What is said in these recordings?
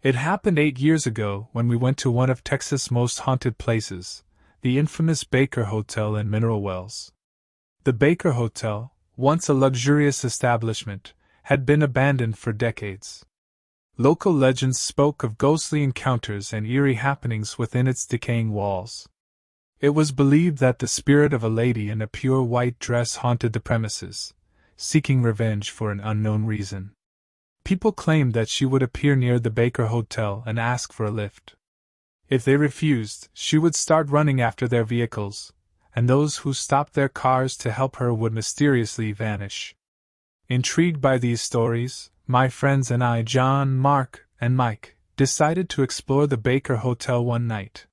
It happened 8 years ago when we went to one of Texas' most haunted places, the infamous Baker Hotel in Mineral Wells. The Baker Hotel, once a luxurious establishment, had been abandoned for decades. Local legends spoke of ghostly encounters and eerie happenings within its decaying walls. It was believed that the spirit of a lady in a pure white dress haunted the premises, seeking revenge for an unknown reason. People claimed that she would appear near the Baker Hotel and ask for a lift. If they refused, she would start running after their vehicles, and those who stopped their cars to help her would mysteriously vanish. Intrigued by these stories, my friends and I, John, Mark, and Mike, decided to explore the Baker Hotel one night.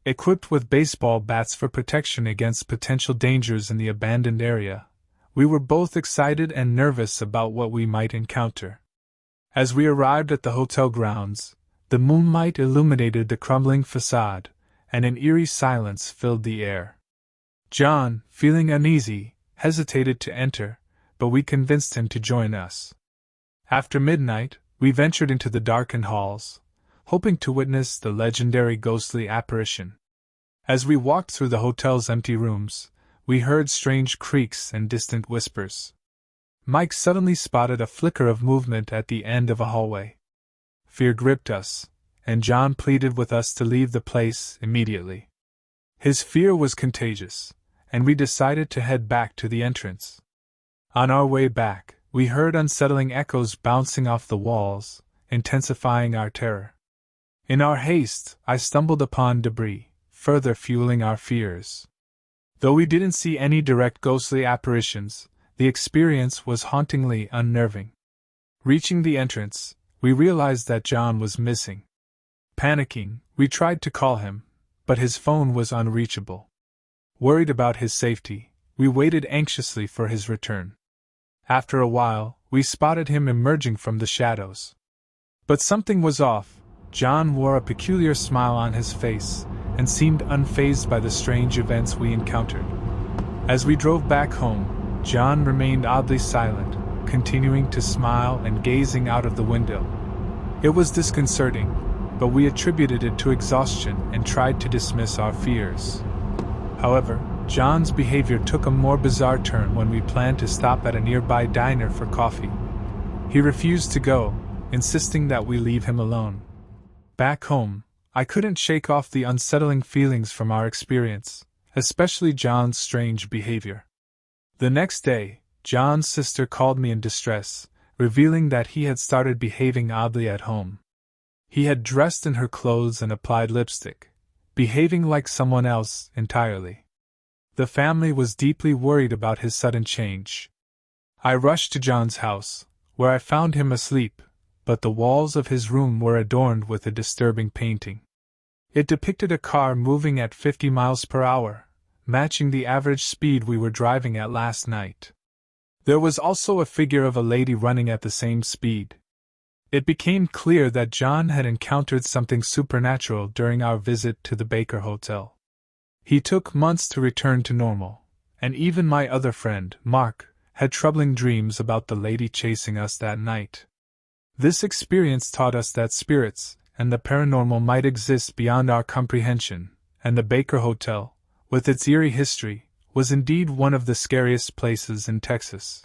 Equipped with baseball bats for protection against potential dangers in the abandoned area, we were both excited and nervous about what we might encounter. As we arrived at the hotel grounds, the moonlight illuminated the crumbling facade, and an eerie silence filled the air. John, feeling uneasy, hesitated to enter, but we convinced him to join us. After midnight, we ventured into the darkened halls, hoping to witness the legendary ghostly apparition. As we walked through the hotel's empty rooms, we heard strange creaks and distant whispers. Mike suddenly spotted a flicker of movement at the end of a hallway. Fear gripped us, and John pleaded with us to leave the place immediately. His fear was contagious, and we decided to head back to the entrance. On our way back, we heard unsettling echoes bouncing off the walls, intensifying our terror. In our haste, I stumbled upon debris, further fueling our fears. Though we didn't see any direct ghostly apparitions, the experience was hauntingly unnerving. Reaching the entrance, we realized that John was missing. Panicking, we tried to call him, but his phone was unreachable. Worried about his safety, we waited anxiously for his return. After a while, we spotted him emerging from the shadows. But something was off. John wore a peculiar smile on his face, and seemed unfazed by the strange events we encountered. As we drove back home, John remained oddly silent, continuing to smile and gazing out of the window. It was disconcerting, but we attributed it to exhaustion and tried to dismiss our fears. However, John's behavior took a more bizarre turn when we planned to stop at a nearby diner for coffee. He refused to go, insisting that we leave him alone. Back home, I couldn't shake off the unsettling feelings from our experience, especially John's strange behavior. The next day, John's sister called me in distress, revealing that he had started behaving oddly at home. He had dressed in her clothes and applied lipstick, behaving like someone else entirely. The family was deeply worried about his sudden change. I rushed to John's house, where I found him asleep, but the walls of his room were adorned with a disturbing painting. It depicted a car moving at 50 miles per hour, matching the average speed we were driving at last night. There was also a figure of a lady running at the same speed. It became clear that John had encountered something supernatural during our visit to the Baker Hotel. He took months to return to normal, and even my other friend, Mark, had troubling dreams about the lady chasing us that night. This experience taught us that spirits and the paranormal might exist beyond our comprehension, and the Baker Hotel, with its eerie history, was indeed one of the scariest places in Texas.